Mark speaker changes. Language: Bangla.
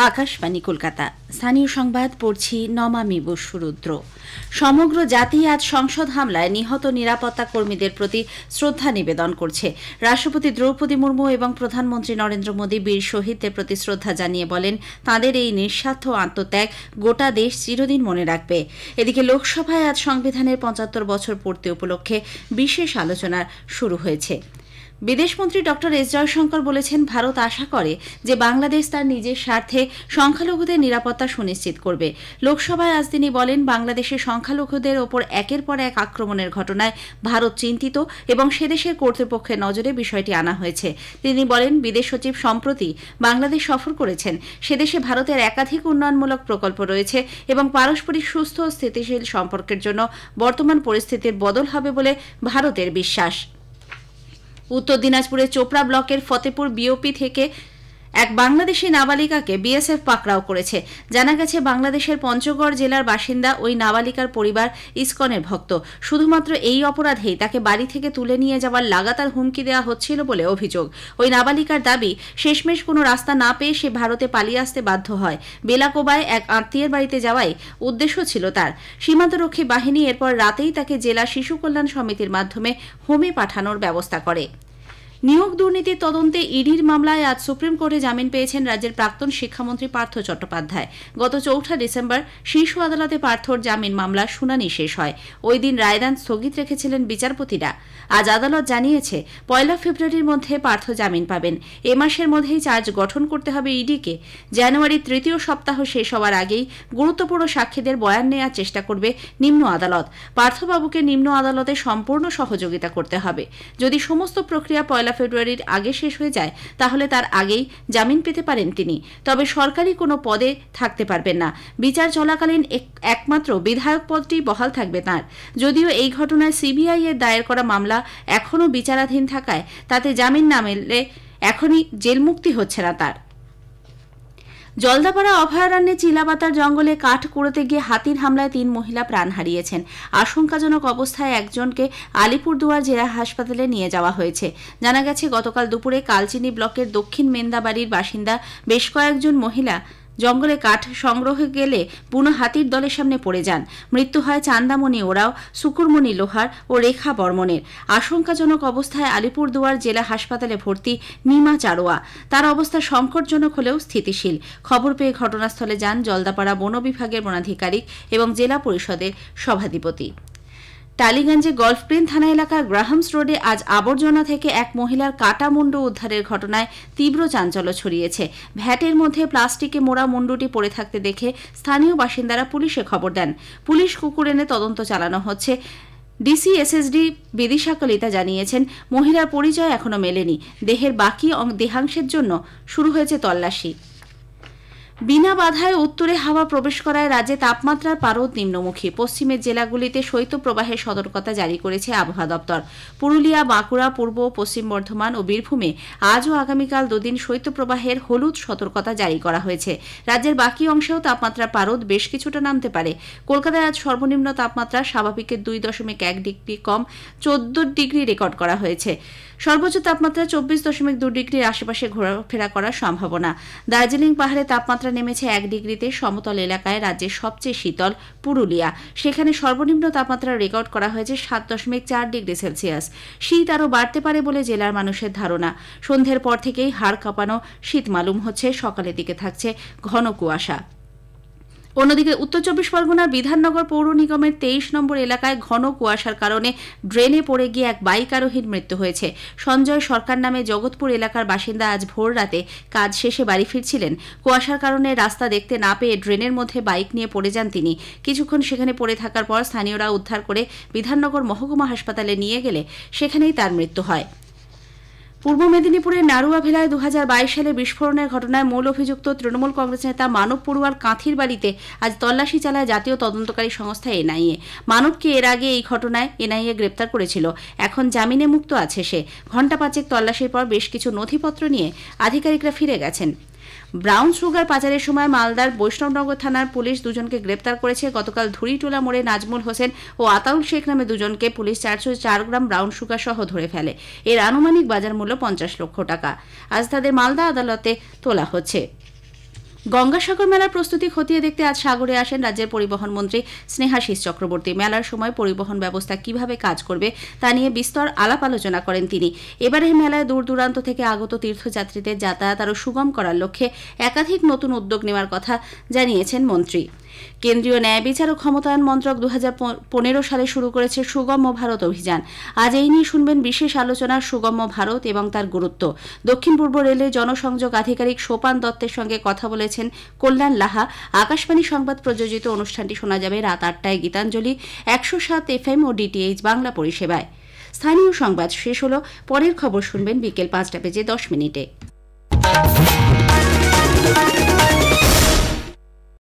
Speaker 1: আকাশবাণী কলকাতা। স্থানীয় সংবাদ পড়ছি নমামি বসুরুদ্র। সমগ্র জাতি আজ সংসদ হামলায় নিহত নিরাপত্তা কর্মীদের প্রতি শ্রদ্ধা নিবেদন করছে। রাষ্ট্রপতি দ্রৌপদী মুর্মু এবং প্রধানমন্ত্রী নরেন্দ্র মোদী বীর শহীদদের প্রতি শ্রদ্ধা জানিয়ে বলেন, তাঁদের এই নিঃস্বার্থ আত্মত্যাগ গোটা দেশ চিরদিন মনে রাখবে। এদিকে লোকসভায় আজ সংবিধানের ৭৫ বছর পূর্তি উপলক্ষে বিশেষ আলোচনা শুরু হয়েছে। বিদেশমন্ত্রী ড এস জয়শঙ্কর বলেছেন, ভারত আশা করে যে বাংলাদেশ তার নিজের স্বার্থে সংখ্যালঘুদের নিরাপত্তা সুনিশ্চিত করবে। লোকসভায় আজ তিনি বলেন, বাংলাদেশের সংখ্যালঘুদের ওপর একের পর এক আক্রমণের ঘটনায় ভারত চিন্তিত এবং সেদেশের কর্তৃপক্ষের নজরে বিষয়টি আনা হয়েছে। তিনি বলেন, বিদেশ সচিব সম্প্রতি বাংলাদেশ সফর করেছেন। সেদেশে ভারতের একাধিক উন্নয়নমূলক প্রকল্প রয়েছে এবং পারস্পরিক সুস্থ ও স্থিতিশীল সম্পর্কের জন্য বর্তমান পরিস্থিতির বদল হবে বলে ভারতের বিশ্বাস। উত্তর দিনাজপুরের চোপড়া ব্লকের ফতেপুর বিওপি থেকে এক বাংলাদেশি নাবালিকাকে বিএসএফ পাকড়াও করেছে। জানা গেছে, বাংলাদেশের পঞ্চগড় জেলার বাসিন্দা ওই নাবালিকার পরিবার ইসকনের ভক্ত। শুধুমাত্র এই অপরাধেই তাকে বাড়ি থেকে তুলে নিয়ে যাওয়ার লাগাতার হুমকি দেওয়া হচ্ছিল বলে অভিযোগ। ওই নাবালিকার দাবি, শেষমেশ কোনো রাস্তা না পেয়ে সে ভারতে পালিয়ে আসতে বাধ্য হয়। বেলাকোবায় এক আত্মীয়ের বাড়িতে যাওয়াই উদ্দেশ্য ছিল তার। সীমান্তরক্ষী বাহিনী এরপর রাতেই তাকে জেলা শিশু কল্যাণ সমিতির মাধ্যমে হোমে পাঠানোর ব্যবস্থা করে। নিয়োগ দুর্নীতির তদন্তে ইডির মামলায় আজ সুপ্রিম কোর্টে জামিন পেয়েছেন রাজ্যের প্রাক্তন শিক্ষামন্ত্রী পার্থ চট্টোপাধ্যায়। গত ৪ ডিসেম্বর শীর্ষ আদালতে পার্থর জামিন মামলার শুনানি শেষ হয়। ওই দিন রায়দান স্থগিত রেখেছিলেন বিচারপতিরা। আজ আদালত জানিয়েছে, ১ ফেব্রুয়ারির মধ্যে পার্থ জামিন পাবেন। এ মাসের মধ্যেই চার্জ গঠন করতে হবে ইডিকে। জানুয়ারির তৃতীয় সপ্তাহ শেষ হওয়ার আগেই গুরুত্বপূর্ণ সাক্ষীদের বয়ান নেওয়ার চেষ্টা করবে নিম্ন আদালত। পার্থবাবুকে নিম্ন আদালতে সম্পূর্ণ সহযোগিতা করতে হবে। যদি সমস্ত প্রক্রিয়া ১ ফেব্রুয়ারির আগে শেষ হয়ে যায়, তাহলে তার আগেই জামিন পেতে পারেন তিনি। তবে সরকারি কোনো পদে থাকতে পারবেন না। বিচার চলাকালীন একমাত্র বিধায়ক পদটি বহাল থাকবে তাঁর। যদিও এই ঘটনায় সিবিআই এর দায়ের করা মামলা এখনও বিচারাধীন থাকায় তাতে জামিন না মিললে এখনই জেলমুক্তি হচ্ছে না তার। জলদাপাড়া অভয়ারণ্যে চিলাপাতার জঙ্গলে কাঠ কুড়োতে গিয়ে হাতির হামলায় ৩ মহিলা প্রাণ হারিয়েছেন। আশঙ্কাজনক অবস্থায় একজনকে আলিপুরদুয়ার জেলা হাসপাতালে নিয়ে যাওয়া হয়েছে। জানা গেছে, গতকাল দুপুরে কালচিনি ব্লকের দক্ষিণ মেন্দাবাড়ির বাসিন্দা বেশ কয়েকজন মহিলা জঙ্গলে কাঠ সংগ্রহে গেলে বুনো হাতির দলের সামনে পড়ে যান। মৃত্যু হয় চান্দামণি ওরাও, সুকুরমণি লোহার ও রেখা বর্মনের। আশঙ্কাজনক অবস্থায় আলিপুরদুয়ার জেলা হাসপাতালে ভর্তি নিমা চারোয়া। তার অবস্থা সংকটজনক হলেও স্থিতিশীল। খবর পেয়ে ঘটনাস্থলে যান জলদাপাড়া বন বিভাগের বনাধিকারিক এবং জেলা পরিষদের সভাধিপতি। টালিগঞ্জে গল্ফগ্রিন থানা এলাকার গ্রাহামস রোডে আজ আবর্জনা থেকে এক মহিলার কাটা মুন্ডু উদ্ধারের ঘটনায় তীব্র চাঞ্চল্য ছড়িয়েছে। ভ্যাটের মধ্যে প্লাস্টিকে মোড়া মুন্ডুটি পড়ে থাকতে দেখে স্থানীয় বাসিন্দারা পুলিশে খবর দেন। পুলিশ কুকুর এনে তদন্ত চালানো হচ্ছে। ডিসি এসএসডি বিদিশা কলিতা জানিয়েছেন, মহিলার পরিচয় এখনও মেলেনি। দেহের বাকি দেহাংশের জন্য শুরু হয়েছে তল্লাশি। বিনা বাধায় উত্তরে হাওয়া প্রবেশ করায় রাজ্যে তাপমাত্রার পারদ নিম্নমুখী। পশ্চিমের জেলাগুলিতে শৈত্যপ্রবাহের সতর্কতা জারি করেছে আবহাওয়া দপ্তর। পুরুলিয়া, বাঁকুড়া, পূর্ব পশ্চিম বর্ধমান ও বীরভূমে আজ ও আগামীকাল 2 দিন শৈত্যপ্রবাহের হলুদ সতর্কতা জারি করা হয়েছে। রাজ্যের বাকি অংশেও তাপমাত্রার পারদ বেশ কিছুটা নামতে পারে। কলকাতায় আজ সর্বনিম্ন তাপমাত্রা স্বাভাবিকের 2.1 ডিগ্রি কম 14 ডিগ্রি রেকর্ড করা হয়েছে। সর্বোচ্চ তাপমাত্রা 24.2 ডিগ্রির আশেপাশে ঘোরাফেরা করার সম্ভাবনা। দার্জিলিং পাহাড়ে তাপমাত্রা নেমেছে 1 ডিগ্রিতে। সমতল এলাকায় রাজ্যের সবচেয়ে শীতল পুরুলিয়া। সেখানে সর্বনিম্ন তাপমাত্রা রেকর্ড করা হয়েছে 7.4 ডিগ্রি সেলসিয়াস। শীত আরও বাড়তে পারে বলে জেলার মানুষের ধারণা। সন্ধ্যের পর থেকেই হাড় কাঁপানো শীত মালুম হচ্ছে। সকালের দিকে থাকছে ঘন কুয়াশা। অন্যদিকে উত্তর 24 পরগনার বিধাননগর পৌর নিগমের 23 নম্বর এলাকায় ঘন কুয়াশার কারণে ড্রেনে পড়ে গিয়ে এক বাইক আরোহীর মৃত্যু হয়েছে। সঞ্জয় সরকার নামে জগৎপুর এলাকার বাসিন্দা আজ ভোর রাতে কাজ শেষে বাড়ি ফিরছিলেন। কুয়াশার কারণে রাস্তা দেখতে না পেয়ে ড্রেনের মধ্যে বাইক নিয়ে পড়ে যান তিনি। কিছুক্ষণ সেখানে পড়ে থাকার পর স্থানীয়রা উদ্ধার করে বিধাননগর মহকুমা হাসপাতালে নিয়ে গেলে সেখানেই তার মৃত্যু হয়। পূর্ব মেদিনীপুরের নাড়ুয়া ভেলায় 2022 সালে বিস্ফোরণের ঘটনায় মূল অভিযুক্ত তৃণমূল কংগ্রেস নেতা মানব পড়ুয়ার কাঁথির বাড়িতে আজ তল্লাশি চালায় জাতীয় তদন্তকারী সংস্থা এনআইএ। মানবকে এর আগে এই ঘটনায় এনআইএ গ্রেপ্তার করেছিল। এখন জামিনে মুক্ত আছে সে। ঘণ্টা 5 তল্লাশির পর বেশ কিছু নথিপত্র নিয়ে আধিকারিকরা ফিরে গেছেন। ব্রাউন সুগার পাচারের সময় মালদার বৈষ্ণবনগর থানার পুলিশ 2 জনকে গ্রেপ্তার করেছে। গতকাল ধুরিটোলা মোড়ে নাজমুল হোসেন ও আতাউল শেখ নামে 2 জনকে পুলিশ 404 গ্রাম ব্রাউন সুগার সহ ধরে ফেলে। এর আনুমানিক বাজার মূল্য 50 লক্ষ টাকা। আজ তাদের মালদা আদালতে তোলা হচ্ছে। গঙ্গাসাগর মেলার প্রস্তুতি খতিয়ে দেখতে আজ সাগরে আসেন রাজ্যের পরিবহন মন্ত্রী স্নেহাশিস চক্রবর্তী। মেলার সময় পরিবহন ব্যবস্থা কিভাবে কাজ করবে তা নিয়ে বিস্তর আলাপ আলোচনা করেন তিনি। এবারের মেলায় দূর দূরান্ত থেকে আগত তীর্থযাত্রীদের যাতায়াত আরও সুগম করার লক্ষ্যে একাধিক নতুন উদ্যোগ নেওয়ার কথা জানিয়েছেন মন্ত্রী। কেন্দ্রীয় ন্যায় বিচার ও ক্ষমতায়ন মন্ত্রক 2015 সালে শুরু করেছে সুগম্য ভারত অভিযান। আজ এই নিয়ে শুনবেন বিশেষ আলোচনা সুগম্য ভারত এবং তার গুরুত্ব। দক্ষিণ পূর্ব রেলের জনসংযোগ আধিকারিক সোপান দত্তের সঙ্গে কথা বলেছেন কল্যাণ লাহা। আকাশবাণী সংবাদ প্রযোজিত অনুষ্ঠানটি শোনা যাবে রাত 8টায় গীতাঞ্জলি 107 FM ও DTH বাংলা পরিষেবায়। স্থানীয় সংবাদ শেষ হল। পরের খবর শুনবেন বিকেল 5টা বেজে 10 মিনিটে।